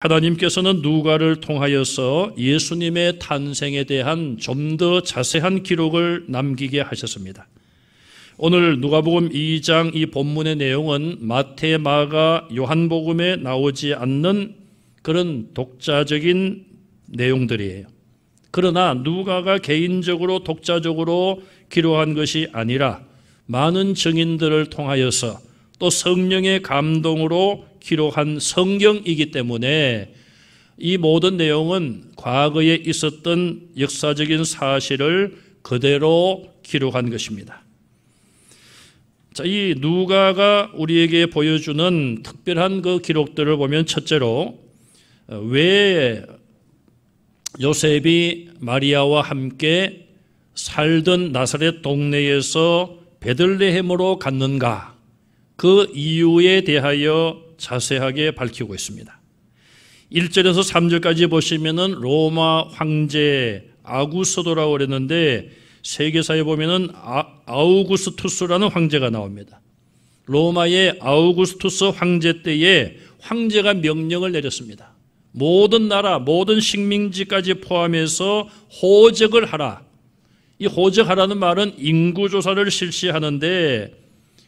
하나님께서는 누가를 통하여서 예수님의 탄생에 대한 좀 더 자세한 기록을 남기게 하셨습니다. 오늘 누가복음 2장 이 본문의 내용은 마태, 마가, 요한복음에 나오지 않는 그런 독자적인 내용들이에요. 그러나 누가가 개인적으로 독자적으로 기록한 것이 아니라 많은 증인들을 통하여서 또 성령의 감동으로 기록한 성경이기 때문에 이 모든 내용은 과거에 있었던 역사적인 사실을 그대로 기록한 것입니다. 자, 이 누가가 우리에게 보여주는 특별한 그 기록들을 보면 첫째로 왜 요셉이 마리아와 함께 살던 나사렛 동네에서 베들레헴으로 갔는가, 그 이유에 대하여 자세하게 밝히고 있습니다. 1절에서 3절까지 보시면은 로마 황제 아구스도라고 그랬는데 세계사에 보면은 아우구스투스라는 황제가 나옵니다. 로마의 아우구스투스 황제 때에 황제가 명령을 내렸습니다. 모든 나라, 모든 식민지까지 포함해서 호적을 하라. 이 호적하라는 말은 인구조사를 실시하는데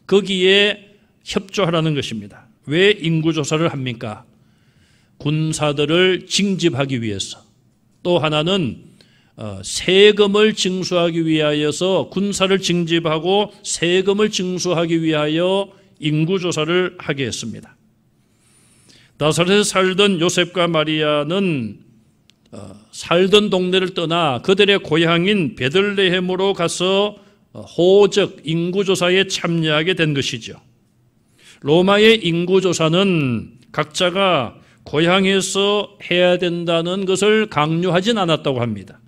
거기에 협조하라는 것입니다. 왜 인구조사를 합니까? 군사들을 징집하기 위해서, 또 하나는 세금을 징수하기 위하여서 군사를 징집하고 세금을 징수하기 위하여 인구조사를 하게 했습니다. 나사렛에 살던 요셉과 마리아는 살던 동네를 떠나 그들의 고향인 베들레헴으로 가서 호적 인구조사에 참여하게 된 것이죠. 로마의 인구조사는 각자가 고향에서 해야 된다는 것을 강요하진 않았다고 합니다.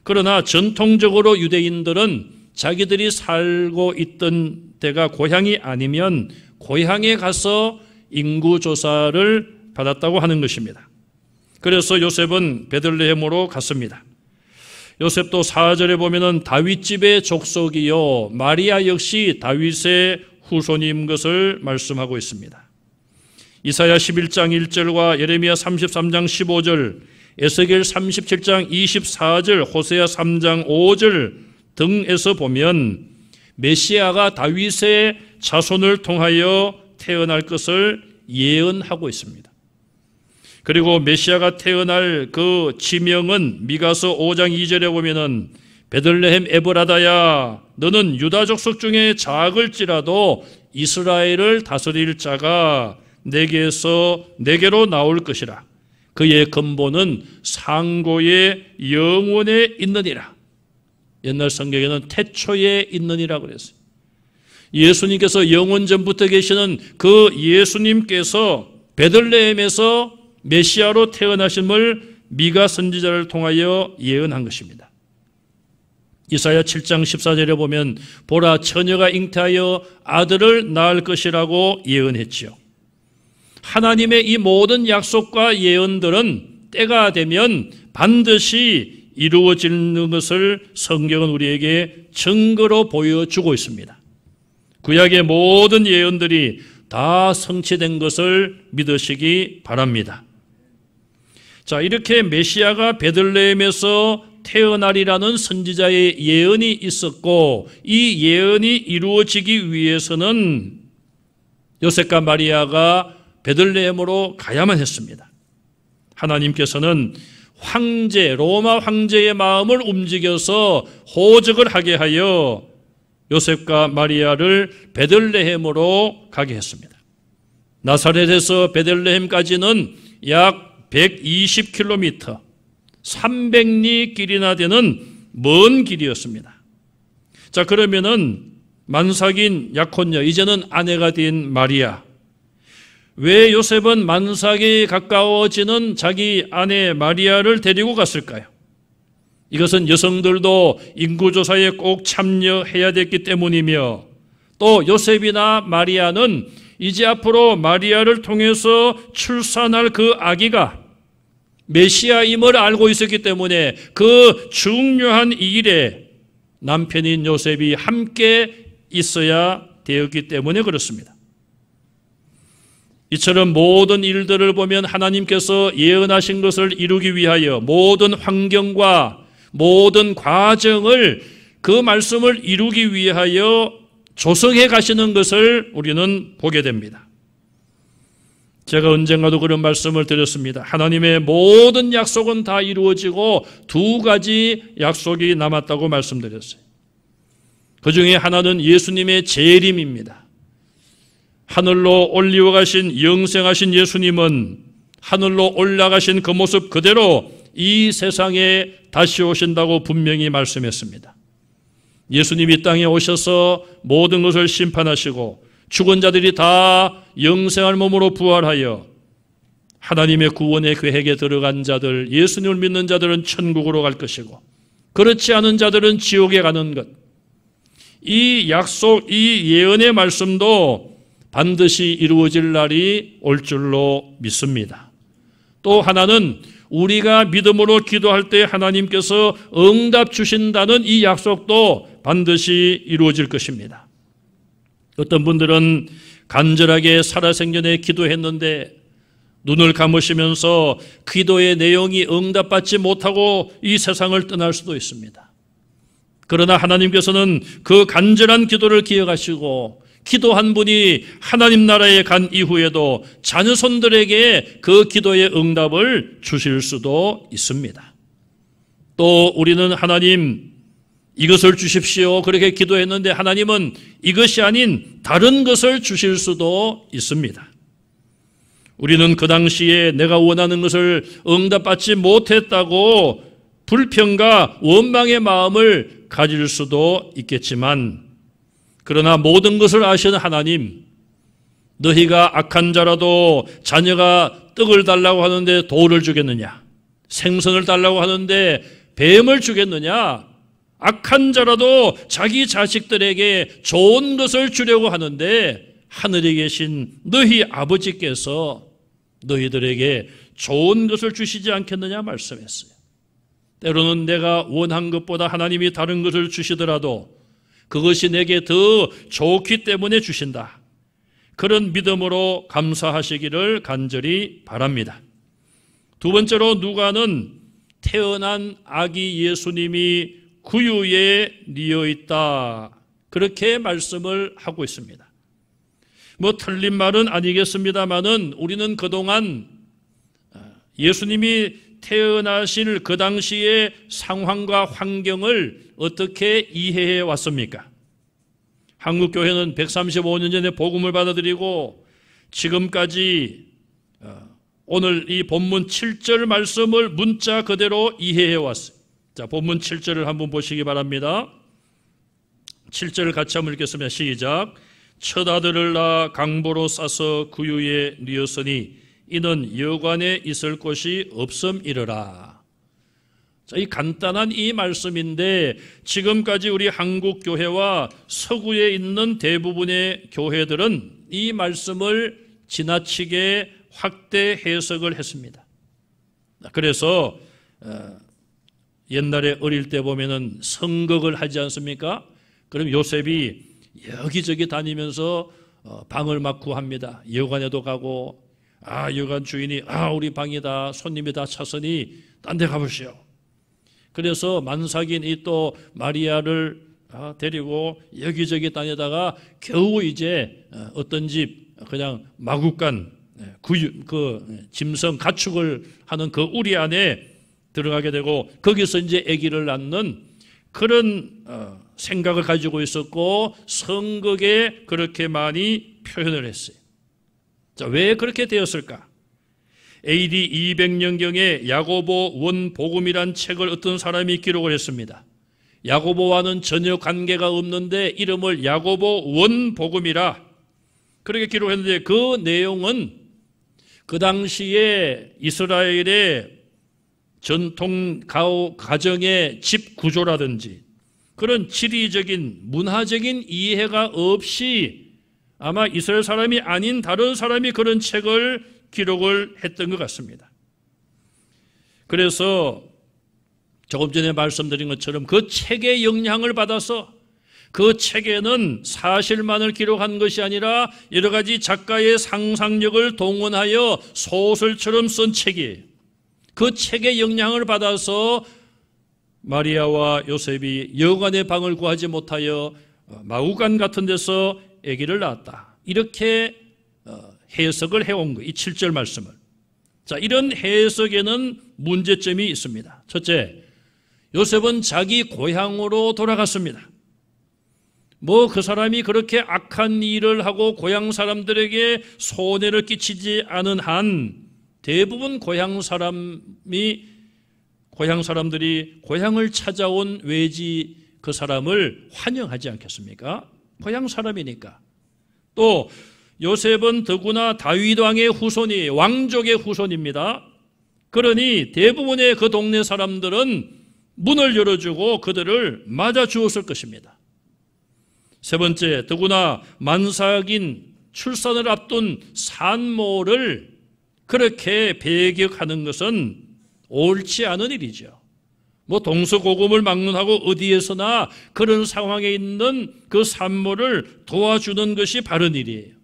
그러나 전통적으로 유대인들은 자기들이 살고 있던 데가 고향이 아니면 고향에 가서 인구조사를 받았다고 하는 것입니다. 그래서 요셉은 베들레헴으로 갔습니다. 요셉도 4절에 보면은 다윗집의 족속이요 마리아 역시 다윗의 후손인 것을 말씀하고 있습니다. 이사야 11장 1절과 예레미야 33장 15절, 에스겔 37장 24절, 호세아 3장 5절 등에서 보면 메시아가 다윗의 자손을 통하여 태어날 것을 예언하고 있습니다. 그리고 메시아가 태어날 그 지명은 미가서 5장 2절에 보면은 베들레헴 에브라다야, 너는 유다 족속 중에 작을지라도 이스라엘을 다스릴 자가 내게로 나올 것이라. 그의 근본은 상고의 영원에 있느니라. 옛날 성경에는 태초에 있느니라 그랬어요. 예수님께서 영원 전부터 계시는 그 예수님께서 베들레헴에서 메시아로 태어나심을 미가 선지자를 통하여 예언한 것입니다. 이사야 7장 14절에 보면 보라 처녀가 잉태하여 아들을 낳을 것이라고 예언했지요. 하나님의 이 모든 약속과 예언들은 때가 되면 반드시 이루어지는 것을 성경은 우리에게 증거로 보여주고 있습니다. 구약의 모든 예언들이 다 성취된 것을 믿으시기 바랍니다. 자, 이렇게 메시아가 베들레헴에서 태어나리라는 선지자의 예언이 있었고 이 예언이 이루어지기 위해서는 요셉과 마리아가 베들레헴으로 가야만 했습니다. 하나님께서는 로마 황제의 마음을 움직여서 호적을 하게 하여 요셉과 마리아를 베들레헴으로 가게 했습니다. 나사렛에서 베들레헴까지는 약 120km, 300리 길이나 되는 먼 길이었습니다. 자, 그러면은 만삭인 약혼녀, 이제는 아내가 된 마리아, 왜 요셉은 만삭이 가까워지는 자기 아내 마리아를 데리고 갔을까요? 이것은 여성들도 인구조사에 꼭 참여해야 됐기 때문이며 또 요셉이나 마리아는 이제 앞으로 마리아를 통해서 출산할 그 아기가 메시아임을 알고 있었기 때문에 그 중요한 일에 남편인 요셉이 함께 있어야 되었기 때문에 그렇습니다. 이처럼 모든 일들을 보면 하나님께서 예언하신 것을 이루기 위하여 모든 환경과 모든 과정을 그 말씀을 이루기 위하여 조성해 가시는 것을 우리는 보게 됩니다. 제가 언젠가도 그런 말씀을 드렸습니다. 하나님의 모든 약속은 다 이루어지고 두 가지 약속이 남았다고 말씀드렸어요. 그 중에 하나는 예수님의 재림입니다. 하늘로 올리워 가신 영생하신 예수님은 하늘로 올라가신 그 모습 그대로 이 세상에 다시 오신다고 분명히 말씀했습니다. 예수님이 땅에 오셔서 모든 것을 심판하시고 죽은 자들이 다 영생할 몸으로 부활하여 하나님의 구원의 계획에 들어간 자들, 예수님을 믿는 자들은 천국으로 갈 것이고 그렇지 않은 자들은 지옥에 가는 것. 이 약속, 이 예언의 말씀도 반드시 이루어질 날이 올 줄로 믿습니다. 또 하나는 우리가 믿음으로 기도할 때 하나님께서 응답 주신다는 이 약속도 반드시 이루어질 것입니다. 어떤 분들은 간절하게 살아생전에 기도했는데 눈을 감으시면서 기도의 내용이 응답받지 못하고 이 세상을 떠날 수도 있습니다. 그러나 하나님께서는 그 간절한 기도를 기억하시고 기도한 분이 하나님 나라에 간 이후에도 자녀손들에게 그 기도의 응답을 주실 수도 있습니다. 또 우리는 하나님 이것을 주십시오 그렇게 기도했는데 하나님은 이것이 아닌 다른 것을 주실 수도 있습니다. 우리는 그 당시에 내가 원하는 것을 응답받지 못했다고 불평과 원망의 마음을 가질 수도 있겠지만 그러나 모든 것을 아시는 하나님, 너희가 악한 자라도 자녀가 떡을 달라고 하는데 돌을 주겠느냐? 생선을 달라고 하는데 뱀을 주겠느냐? 악한 자라도 자기 자식들에게 좋은 것을 주려고 하는데 하늘에 계신 너희 아버지께서 너희들에게 좋은 것을 주시지 않겠느냐 말씀했어요. 때로는 내가 원한 것보다 하나님이 다른 것을 주시더라도 그것이 내게 더 좋기 때문에 주신다. 그런 믿음으로 감사하시기를 간절히 바랍니다. 두 번째로 누가는 태어난 아기 예수님이 구유에 뉘어 있다. 그렇게 말씀을 하고 있습니다. 틀린 말은 아니겠습니다만은 우리는 그동안 예수님이 태어나실 그 당시의 상황과 환경을 어떻게 이해해 왔습니까? 한국교회는 135년 전에 복음을 받아들이고 지금까지 오늘 이 본문 7절 말씀을 문자 그대로 이해해 왔어요. 자, 본문 7절을 한번 보시기 바랍니다. 7절을 같이 한번 읽겠습니다. 시작. 첫 아들을 낳아 강보로 싸서 구유에 뉘었으니 이는 여관에 있을 곳이 없음이러라. 자, 이 간단한 이 말씀인데 지금까지 우리 한국 교회와 서구에 있는 대부분의 교회들은 이 말씀을 지나치게 확대 해석을 했습니다. 그래서 옛날에 어릴 때 보면은 성극을 하지 않습니까? 그럼 요셉이 여기저기 다니면서 방을 막 구합니다. 여관에도 가고 여관 주인이 우리 방이다 손님이 다 찼으니 딴 데 가보시오. 그래서 만삭인 이 또 마리아를 데리고 여기저기 다니다가 겨우 이제 어떤 집 그냥 마구간 짐승 가축을 하는 그 우리 안에 들어가게 되고 거기서 이제 아기를 낳는 그런 생각을 가지고 있었고 성극에 그렇게 많이 표현을 했어요. 자, 왜 그렇게 되었을까? AD 200년경에 야고보 원복음이란 책을 어떤 사람이 기록을 했습니다. 야고보와는 전혀 관계가 없는데 이름을 야고보 원복음이라 그렇게 기록했는데 그 내용은 그 당시에 이스라엘의 전통 가정의 집 구조라든지 그런 지리적인 문화적인 이해가 없이 아마 이스라엘 사람이 아닌 다른 사람이 그런 책을 기록을 했던 것 같습니다. 그래서 조금 전에 말씀드린 것처럼 그 책의 영향을 받아서 그 책에는 사실만을 기록한 것이 아니라 여러 가지 작가의 상상력을 동원하여 소설처럼 쓴 책이에요. 그 책의 영향을 받아서 마리아와 요셉이 여관의 방을 구하지 못하여 마구간 같은 데서 아기를 낳았다. 이렇게 해석을 해온 거예요. 이 7절 말씀을. 자, 이런 해석에는 문제점이 있습니다. 첫째, 요셉은 자기 고향으로 돌아갔습니다. 뭐 그 사람이 그렇게 악한 일을 하고 고향 사람들에게 손해를 끼치지 않은 한 대부분 고향 사람들이 고향을 찾아온 외지 그 사람을 환영하지 않겠습니까? 고향 사람이니까. 또 요셉은 더구나 다윗 왕의 후손이 왕족의 후손입니다. 그러니 대부분의 그 동네 사람들은 문을 열어주고 그들을 맞아주었을 것입니다. 세 번째, 더구나 만삭인 출산을 앞둔 산모를 그렇게 배격하는 것은 옳지 않은 일이죠. 뭐 동서고금을 막론하고 어디에서나 그런 상황에 있는 그 산모를 도와주는 것이 바른 일이에요.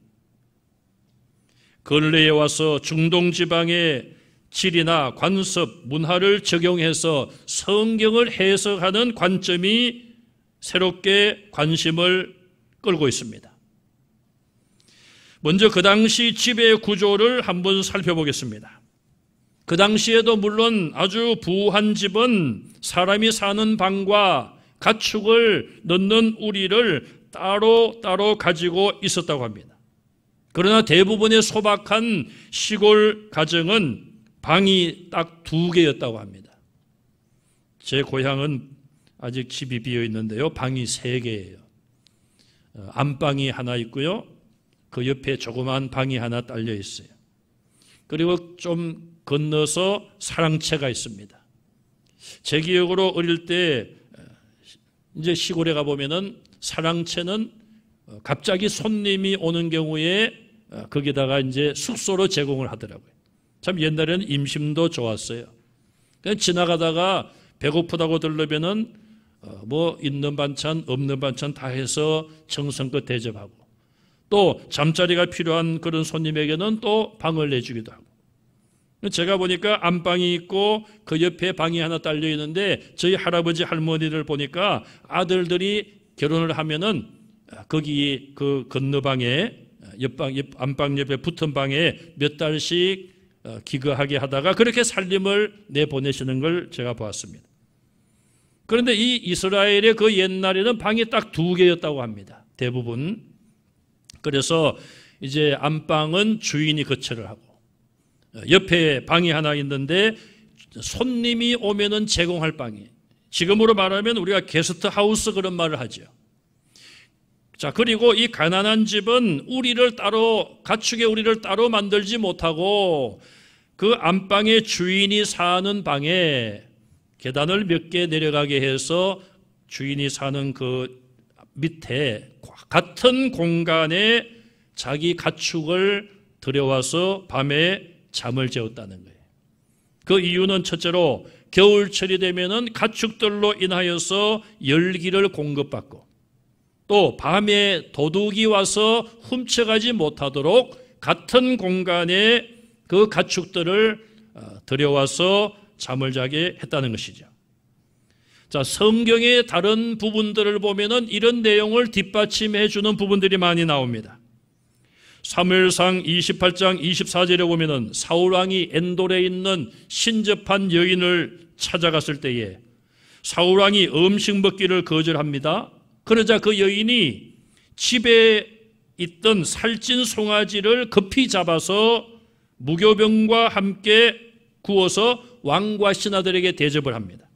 근래에 와서 중동 지방의 지리나 관습, 문화를 적용해서 성경을 해석하는 관점이 새롭게 관심을 끌고 있습니다. 먼저 그 당시 지배 구조를 한번 살펴보겠습니다. 그 당시에도 물론 아주 부한 집은 사람이 사는 방과 가축을 넣는 우리를 따로 가지고 있었다고 합니다. 그러나 대부분의 소박한 시골 가정은 방이 딱 2개였다고 합니다. 제 고향은 아직 집이 비어 있는데요. 방이 3개예요. 안방이 하나 있고요. 그 옆에 조그만 방이 하나 딸려 있어요. 그리고 좀 건너서 사랑채가 있습니다. 제 기억으로 어릴 때 이제 시골에 가보면은 사랑채는 갑자기 손님이 오는 경우에 거기다가 이제 숙소로 제공을 하더라고요. 참 옛날에는 임심도 좋았어요. 그냥 지나가다가 배고프다고 들르면은 뭐 있는 반찬 없는 반찬 다 해서 정성껏 대접하고 또 잠자리가 필요한 그런 손님에게는 또 방을 내주기도 하고. 제가 보니까 안방이 있고 그 옆에 방이 하나 딸려 있는데 저희 할아버지 할머니를 보니까 아들들이 결혼을 하면은 거기 그 건너방에 안방 옆에 붙은 방에 몇 달씩 기거하게 하다가 그렇게 살림을 내보내시는 걸 제가 보았습니다. 그런데 이 이스라엘의 그 옛날에는 방이 딱 2개였다고 합니다. 대부분. 그래서 이제 안방은 주인이 거처를 하고 옆에 방이 하나 있는데 손님이 오면은 제공할 방이. 지금으로 말하면 우리가 게스트 하우스 그런 말을 하죠. 자, 그리고 이 가난한 집은 가축의 우리를 따로 만들지 못하고 그 안방의 주인이 사는 방에 계단을 몇 개 내려가게 해서 주인이 사는 그 밑에 같은 공간에 자기 가축을 들여와서 밤에 잠을 재웠다는 거예요. 그 이유는 첫째로 겨울철이 되면은 가축들로 인하여서 열기를 공급받고 또 밤에 도둑이 와서 훔쳐가지 못하도록 같은 공간에 그 가축들을 들여와서 잠을 자게 했다는 것이죠. 자, 성경의 다른 부분들을 보면은 이런 내용을 뒷받침해 주는 부분들이 많이 나옵니다. 사무엘상 28장 24절에 보면은 사울 왕이 엔돌에 있는 신접한 여인을 찾아갔을 때에 사울 왕이 음식 먹기를 거절합니다. 그러자 그 여인이 집에 있던 살찐 송아지를 급히 잡아서 무교병과 함께 구워서 왕과 신하들에게 대접을 합니다.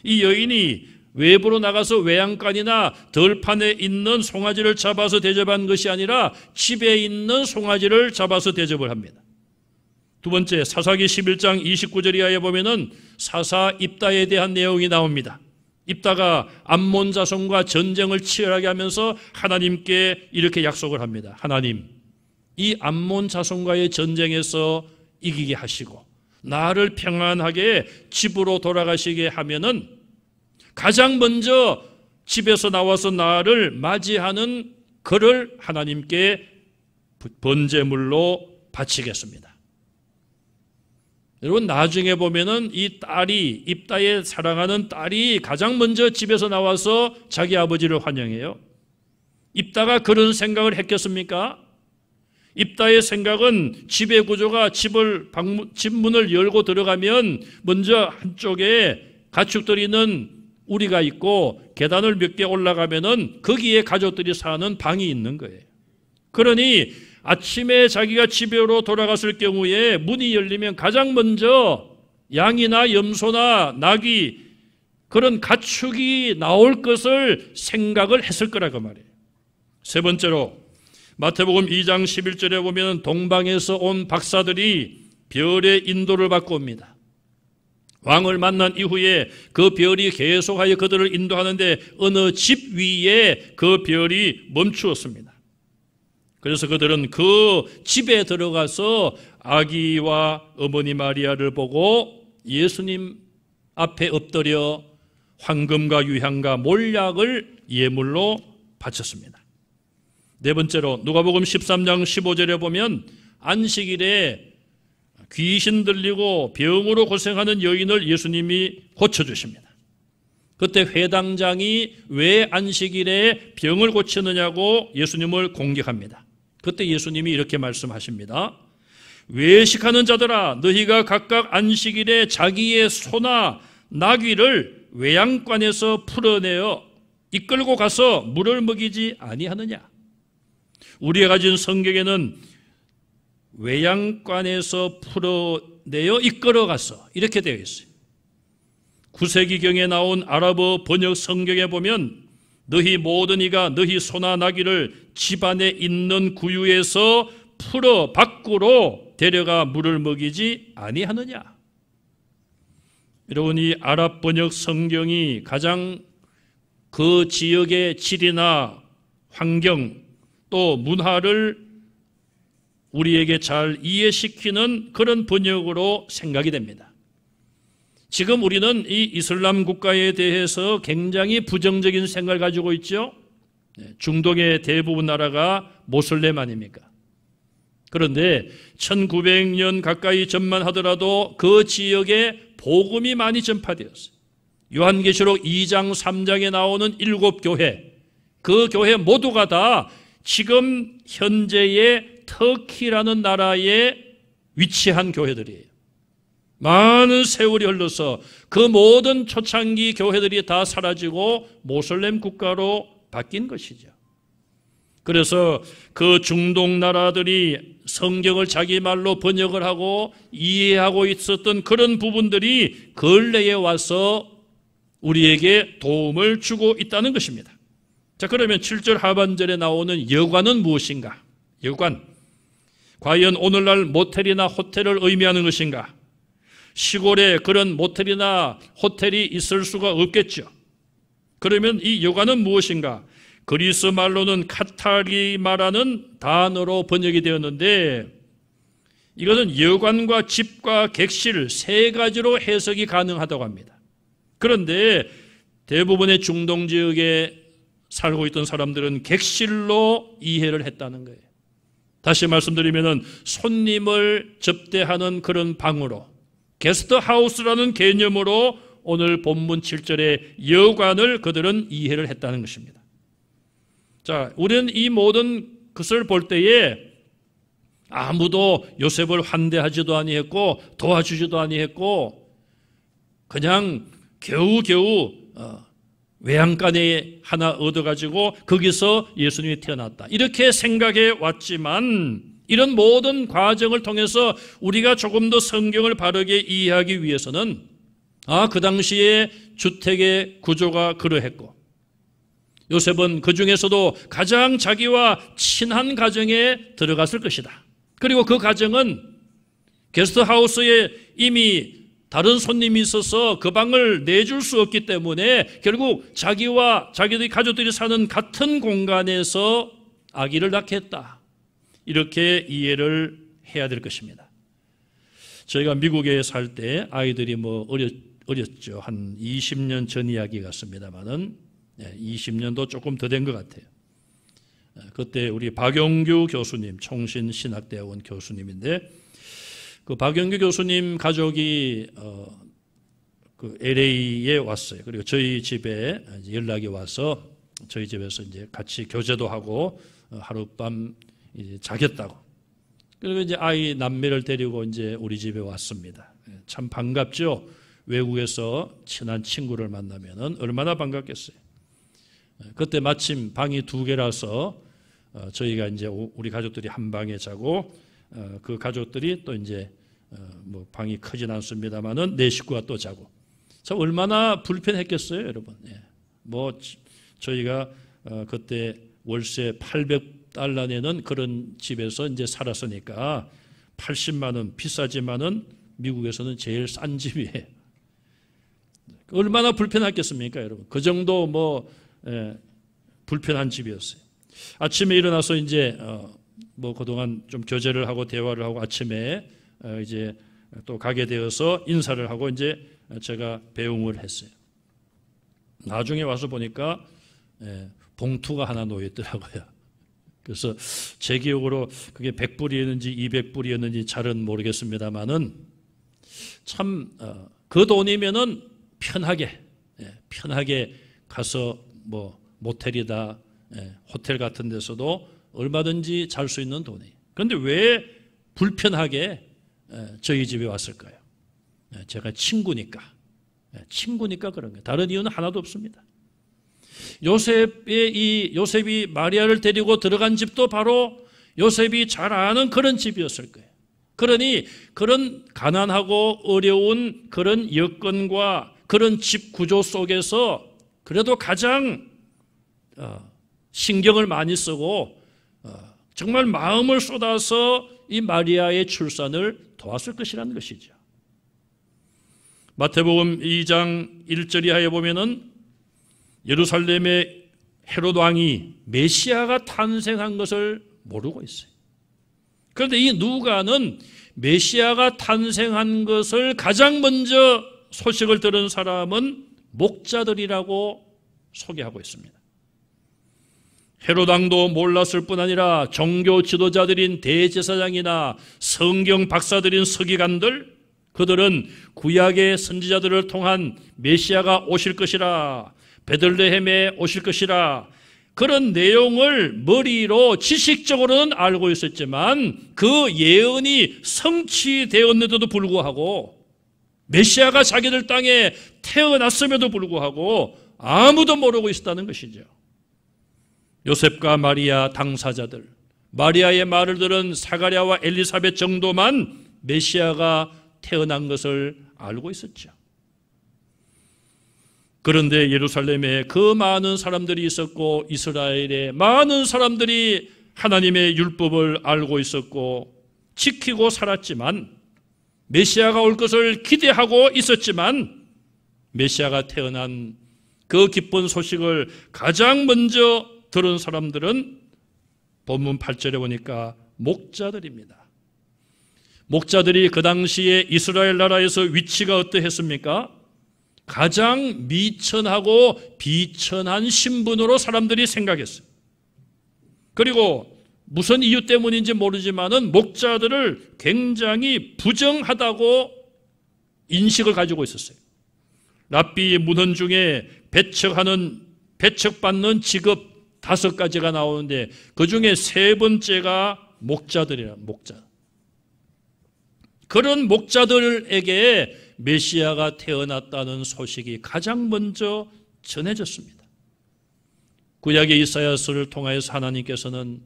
이 여인이 외부로 나가서 외양간이나 덜판에 있는 송아지를 잡아서 대접한 것이 아니라 집에 있는 송아지를 잡아서 대접을 합니다. 두 번째, 사사기 11장 29절 이하에 보면은 사사 입다에 대한 내용이 나옵니다. 입다가 암몬 자손과 전쟁을 치열하게 하면서 하나님께 이렇게 약속을 합니다. 하나님, 이 암몬 자손과의 전쟁에서 이기게 하시고 나를 평안하게 집으로 돌아가시게 하면은 가장 먼저 집에서 나와서 나를 맞이하는 그를 하나님께 번제물로 바치겠습니다. 여러분, 나중에 보면은 이 딸이, 입다의 사랑하는 딸이 가장 먼저 집에서 나와서 자기 아버지를 환영해요. 입다가 그런 생각을 했겠습니까? 입다의 생각은 집의 구조가 집 문을 열고 들어가면 먼저 한쪽에 가축들이 있는 우리가 있고 계단을 몇 개 올라가면은 거기에 가족들이 사는 방이 있는 거예요. 그러니 아침에 자기가 집으로 돌아갔을 경우에 문이 열리면 가장 먼저 양이나 염소나 낙이, 그런 가축이 나올 것을 생각을 했을 거라고 말이에요. 세 번째로 마태복음 2장 11절에 보면 동방에서 온 박사들이 별의 인도를 받고 옵니다. 왕을 만난 이후에 그 별이 계속하여 그들을 인도하는데 어느 집 위에 그 별이 멈추었습니다. 그래서 그들은 그 집에 들어가서 아기와 어머니 마리아를 보고 예수님 앞에 엎드려 황금과 유향과 몰약을 예물로 바쳤습니다. 네 번째로 누가복음 13장 15절에 보면 안식일에 귀신 들리고 병으로 고생하는 여인을 예수님이 고쳐주십니다. 그때 회당장이 왜 안식일에 병을 고치느냐고 예수님을 공격합니다. 그때 예수님이 이렇게 말씀하십니다. 외식하는 자들아, 너희가 각각 안식일에 자기의 소나 나귀를 외양간에서 풀어내어 이끌고 가서 물을 먹이지 아니하느냐. 우리가 가진 성경에는 외양간에서 풀어내어 이끌어가서 이렇게 되어 있어요. 9세기경에 나온 아랍어 번역 성경에 보면 너희 모든 이가 너희 소나 나귀를 집안에 있는 구유에서 풀어 밖으로 데려가 물을 먹이지 아니하느냐. 여러분, 이 아랍 번역 성경이 가장 그 지역의 질이나 환경 또 문화를 우리에게 잘 이해시키는 그런 번역으로 생각이 됩니다. 지금 우리는 이 이슬람 국가에 대해서 굉장히 부정적인 생각을 가지고 있죠. 중동의 대부분 나라가 모슬렘 아닙니까? 그런데 1900년 가까이 전만하더라도 그 지역에 복음이 많이 전파되었어요. 요한계시록 2장 3장에 나오는 7교회, 그 교회 모두가 다 지금 현재의 터키라는 나라에 위치한 교회들이에요. 많은 세월이 흘러서 그 모든 초창기 교회들이 다 사라지고 모슬렘 국가로 바뀐 것이죠. 그래서 그 중동 나라들이 성경을 자기 말로 번역을 하고 이해하고 있었던 그런 부분들이 근래에 와서 우리에게 도움을 주고 있다는 것입니다. 자, 그러면 7절 하반절에 나오는 여관은 무엇인가? 여관. 과연 오늘날 모텔이나 호텔을 의미하는 것인가? 시골에 그런 모텔이나 호텔이 있을 수가 없겠죠. 그러면 이 여관은 무엇인가? 그리스 말로는 카타리마라는 단어로 번역이 되었는데 이것은 여관과 집과 객실 세 가지로 해석이 가능하다고 합니다. 그런데 대부분의 중동 지역에 살고 있던 사람들은 객실로 이해를 했다는 거예요. 다시 말씀드리면 손님을 접대하는 그런 방으로, 게스트하우스라는 개념으로 오늘 본문 7절의 여관을 그들은 이해를 했다는 것입니다. 자, 우리는 이 모든 것을 볼 때에 아무도 요셉을 환대하지도 아니했고 도와주지도 아니했고 그냥 겨우겨우 외양간에 하나 얻어가지고 거기서 예수님이 태어났다, 이렇게 생각해 왔지만 이런 모든 과정을 통해서 우리가 조금 더 성경을 바르게 이해하기 위해서는 그 당시에 주택의 구조가 그러했고 요셉은 그 중에서도 가장 자기와 친한 가정에 들어갔을 것이다. 그리고 그 가정은 게스트하우스에 이미 다른 손님이 있어서 그 방을 내줄 수 없기 때문에 결국 자기와 자기들이 가족들이 사는 같은 공간에서 아기를 낳게 했다, 이렇게 이해를 해야 될 것입니다. 저희가 미국에 살 때 아이들이 어렸죠. 한 20년 전 이야기 같습니다만은 20년도 조금 더 된 것 같아요. 그때 우리 박영규 교수님, 총신신학대학원 교수님인데, 그 박영규 교수님 가족이 그 LA에 왔어요. 그리고 저희 집에 연락이 와서 저희 집에서 이제 같이 교제도 하고 하룻밤 이제 자겠다고. 그리고 이제 아이 남매를 데리고 이제 우리 집에 왔습니다. 참 반갑죠. 외국에서 친한 친구를 만나면은 얼마나 반갑겠어요. 그때 마침 방이 2개라서 저희가 이제 우리 가족들이 한 방에 자고 그 가족들이 또 이제 뭐 방이 크진 않습니다만은 4식구가 또 자고. 참 얼마나 불편했겠어요, 여러분. 뭐 저희가 그때 월세 800달러 내는 그런 집에서 이제 살았으니까 80만 원 비싸지만은 미국에서는 제일 싼 집이에요. 얼마나 불편했겠습니까, 여러분? 그 정도 뭐 불편한 집이었어요. 아침에 일어나서 이제 뭐 그동안 좀 교제를 하고 대화를 하고 아침에 이제 또 가게 되어서 인사를 하고 이제 제가 배웅을 했어요. 나중에 와서 보니까 봉투가 하나 놓여 있더라고요. 그래서 제 기억으로 그게 100불이었는지 200불이었는지 잘은 모르겠습니다만은 참 그 돈이면은 편하게 가서 뭐 모텔이다 호텔 같은 데서도 얼마든지 잘 수 있는 돈이에요. 그런데 왜 불편하게 저희 집에 왔을까요? 제가 친구니까 그런 거예요. 다른 이유는 하나도 없습니다. 요셉이 마리아를 데리고 들어간 집도 바로 요셉이 잘 아는 그런 집이었을 거예요. 그러니 그런 가난하고 어려운 그런 여건과 그런 집 구조 속에서 그래도 가장 신경을 많이 쓰고 정말 마음을 쏟아서 이 마리아의 출산을 도왔을 것이라는 것이죠. 마태복음 2장 1절 이하에 보면은 예루살렘의 헤롯 왕이 메시아가 탄생한 것을 모르고 있어요. 그런데 이 누가는 메시아가 탄생한 것을 가장 먼저 소식을 들은 사람은 목자들이라고 소개하고 있습니다. 헤롯 왕도 몰랐을 뿐 아니라 종교 지도자들인 대제사장이나 성경 박사들인 서기관들, 그들은 구약의 선지자들을 통한 메시아가 오실 것이라, 베들레헴에 오실 것이라, 그런 내용을 머리로 지식적으로는 알고 있었지만 그 예언이 성취되었는데도 불구하고, 메시아가 자기들 땅에 태어났음에도 불구하고 아무도 모르고 있었다는 것이죠. 요셉과 마리아 당사자들, 마리아의 말을 들은 사가랴와 엘리사벳 정도만 메시아가 태어난 것을 알고 있었죠. 그런데 예루살렘에 그 많은 사람들이 있었고 이스라엘에 많은 사람들이 하나님의 율법을 알고 있었고 지키고 살았지만, 메시아가 올 것을 기대하고 있었지만, 메시아가 태어난 그 기쁜 소식을 가장 먼저 들은 사람들은 본문 8절에 보니까 목자들입니다. 목자들이 그 당시에 이스라엘 나라에서 위치가 어떠했습니까? 가장 미천하고 비천한 신분으로 사람들이 생각했어요. 그리고 무슨 이유 때문인지 모르지만은 목자들을 굉장히 부정하다고 인식을 가지고 있었어요. 랍비 문헌 중에 배척받는 직업 5가지가 나오는데 그 중에 3번째가 목자들이라, 목자. 그런 목자들에게 메시아가 태어났다는 소식이 가장 먼저 전해졌습니다. 구약의 이사야서를 통하여서 하나님께서는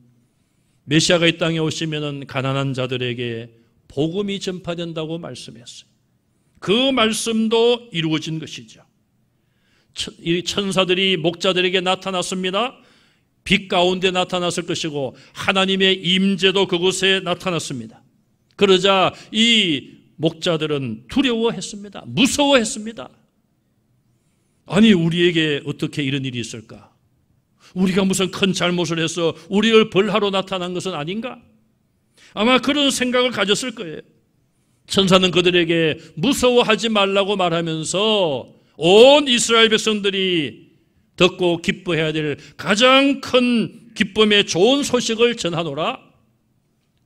메시아가 이 땅에 오시면은 가난한 자들에게 복음이 전파된다고 말씀했어요. 그 말씀도 이루어진 것이죠. 이 천사들이 목자들에게 나타났습니다. 빛 가운데 나타났을 것이고 하나님의 임재도 그곳에 나타났습니다. 그러자 이 목자들은 두려워했습니다. 무서워했습니다. 아니, 우리에게 어떻게 이런 일이 있을까? 우리가 무슨 큰 잘못을 해서 우리를 벌하러 나타난 것은 아닌가? 아마 그런 생각을 가졌을 거예요. 천사는 그들에게 무서워하지 말라고 말하면서 온 이스라엘 백성들이 듣고 기뻐해야 될 가장 큰 기쁨의 좋은 소식을 전하노라.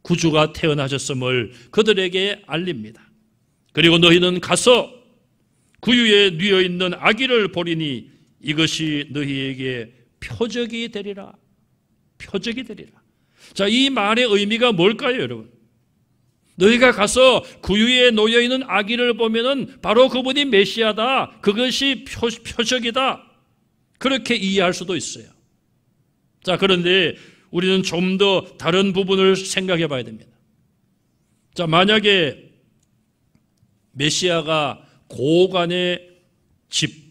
구주가 태어나셨음을 그들에게 알립니다. 그리고 너희는 가서 구유에 누워 있는 아기를 보리니 이것이 너희에게 표적이 되리라. 표적이 되리라. 자, 이 말의 의미가 뭘까요, 여러분? 너희가 가서 구유에 놓여 있는 아기를 보면은 바로 그분이 메시아다. 그것이 표적이다. 그렇게 이해할 수도 있어요. 자, 그런데 우리는 좀 더 다른 부분을 생각해 봐야 됩니다. 자, 만약에 메시아가 고관의 집,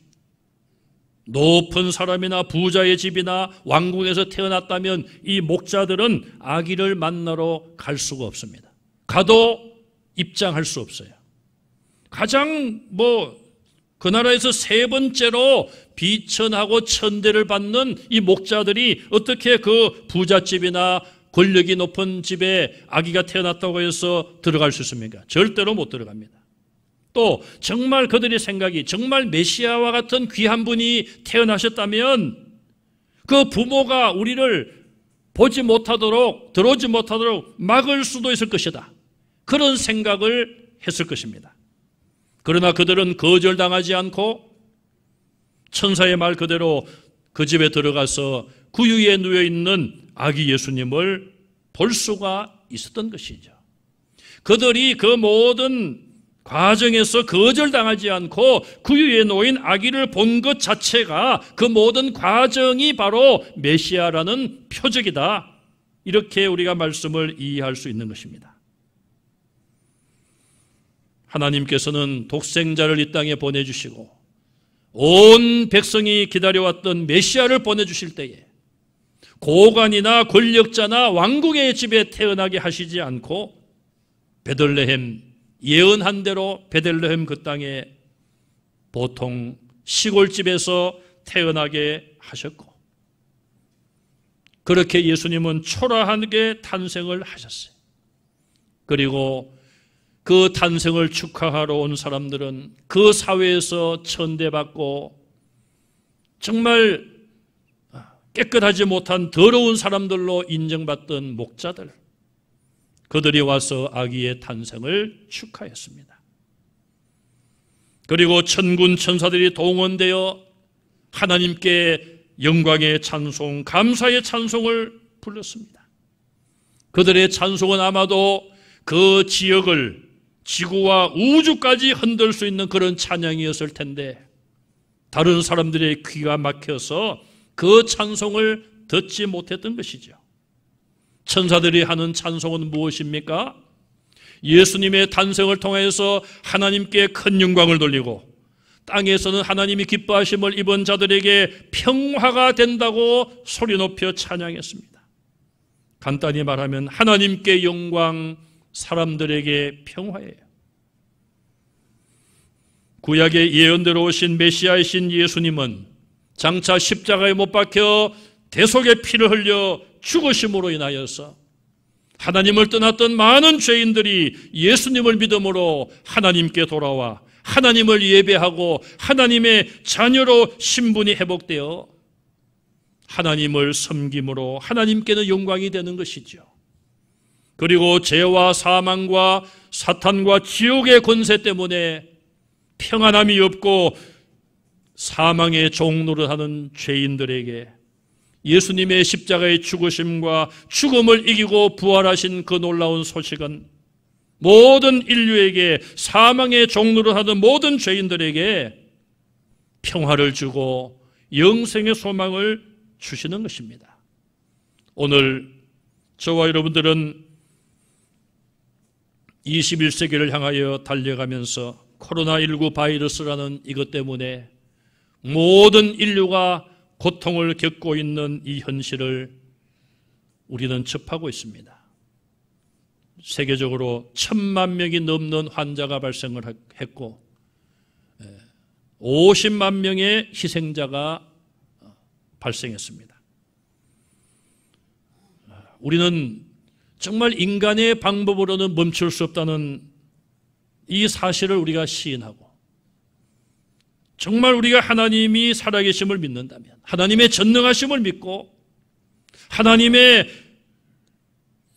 높은 사람이나 부자의 집이나 왕궁에서 태어났다면 이 목자들은 아기를 만나러 갈 수가 없습니다. 가도 입장할 수 없어요. 가장 그 나라에서 세 번째로 비천하고 천대를 받는 이 목자들이 어떻게 그 부잣집이나 권력이 높은 집에 아기가 태어났다고 해서 들어갈 수 있습니까? 절대로 못 들어갑니다. 또 정말 그들의 생각이 정말 메시아와 같은 귀한 분이 태어나셨다면 그 부모가 우리를 보지 못하도록 들어오지 못하도록 막을 수도 있을 것이다. 그런 생각을 했을 것입니다. 그러나 그들은 거절당하지 않고 천사의 말 그대로 그 집에 들어가서 구유에 누워있는 아기 예수님을 볼 수가 있었던 것이죠. 그들이 그 모든 과정에서 거절당하지 않고 구유에 놓인 아기를 본 것 자체가 그 모든 과정이 바로 메시아라는 표적이다. 이렇게 우리가 말씀을 이해할 수 있는 것입니다. 하나님께서는 독생자를 이 땅에 보내주시고 온 백성이 기다려왔던 메시아를 보내주실 때에 고관이나 권력자나 왕궁의 집에 태어나게 하시지 않고 베들레헴, 예언한 대로 베들레헴 그 땅에 보통 시골집에서 태어나게 하셨고, 그렇게 예수님은 초라하게 탄생을 하셨어요. 그리고 그 탄생을 축하하러 온 사람들은 그 사회에서 천대받고 정말 깨끗하지 못한 더러운 사람들로 인정받던 목자들, 그들이 와서 아기의 탄생을 축하했습니다. 그리고 천군 천사들이 동원되어 하나님께 영광의 찬송, 감사의 찬송을 불렀습니다. 그들의 찬송은 아마도 그 지역을, 지구와 우주까지 흔들 수 있는 그런 찬양이었을 텐데 다른 사람들의 귀가 막혀서 그 찬송을 듣지 못했던 것이죠. 천사들이 하는 찬송은 무엇입니까? 예수님의 탄생을 통해서 하나님께 큰 영광을 돌리고 땅에서는 하나님이 기뻐하심을 입은 자들에게 평화가 된다고 소리 높여 찬양했습니다. 간단히 말하면 하나님께 영광, 사람들에게 평화예요. 구약의 예언대로 오신 메시아이신 예수님은 장차 십자가에 못 박혀 대속의 피를 흘려 죽으심으로 인하여서 하나님을 떠났던 많은 죄인들이 예수님을 믿음으로 하나님께 돌아와 하나님을 예배하고 하나님의 자녀로 신분이 회복되어 하나님을 섬김으로 하나님께는 영광이 되는 것이죠. 그리고 죄와 사망과 사탄과 지옥의 권세 때문에 평안함이 없고 사망의 종노릇하는 죄인들에게 예수님의 십자가의 죽으심과 죽음을 이기고 부활하신 그 놀라운 소식은 모든 인류에게, 사망의 종노릇하는 모든 죄인들에게 평화를 주고 영생의 소망을 주시는 것입니다. 오늘 저와 여러분들은 21세기를 향하여 달려가면서 코로나19 바이러스라는 이것 때문에 모든 인류가 고통을 겪고 있는 이 현실을 우리는 접하고 있습니다. 세계적으로 1,000만 명이 넘는 환자가 발생을 했고 50만 명의 희생자가 발생했습니다. 우리는 정말 인간의 방법으로는 멈출 수 없다는 이 사실을 우리가 시인하고 정말 우리가 하나님이 살아계심을 믿는다면, 하나님의 전능하심을 믿고 하나님의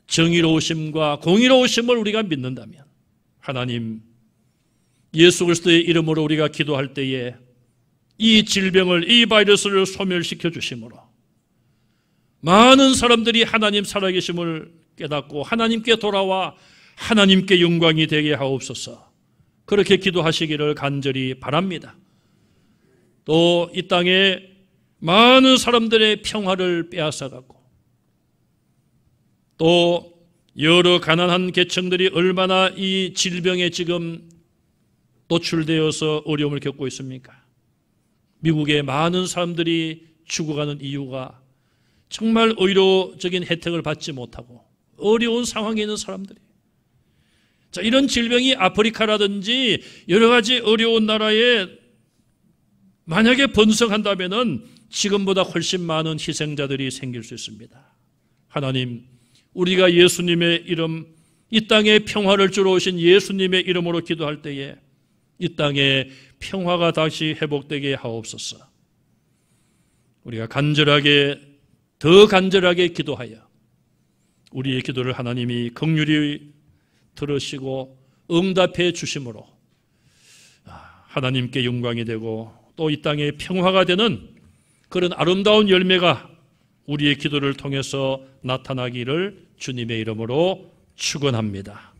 정의로우심과 공의로우심을 우리가 믿는다면, 하나님 예수 그리스도의 이름으로 우리가 기도할 때에 이 질병을, 이 바이러스를 소멸시켜 주심으로 많은 사람들이 하나님 살아계심을 깨닫고 하나님께 돌아와 하나님께 영광이 되게 하옵소서. 그렇게 기도하시기를 간절히 바랍니다. 또 이 땅에 많은 사람들의 평화를 빼앗아가고 또 여러 가난한 계층들이 얼마나 이 질병에 지금 노출되어서 어려움을 겪고 있습니까? 미국의 많은 사람들이 죽어가는 이유가 정말 의료적인 혜택을 받지 못하고 어려운 상황에 있는 사람들이, 자, 이런 질병이 아프리카라든지 여러 가지 어려운 나라에 만약에 번성한다면은 지금보다 훨씬 많은 희생자들이 생길 수 있습니다. 하나님, 우리가 예수님의 이름, 이 땅에 평화를 주러 오신 예수님의 이름으로 기도할 때에 이 땅에 평화가 다시 회복되게 하옵소서. 우리가 더 간절하게 기도하여 우리의 기도를 하나님이 긍휼히 들으시고 응답해 주심으로 하나님께 영광이 되고 또 이 땅에 평화가 되는 그런 아름다운 열매가 우리의 기도를 통해서 나타나기를 주님의 이름으로 축원합니다.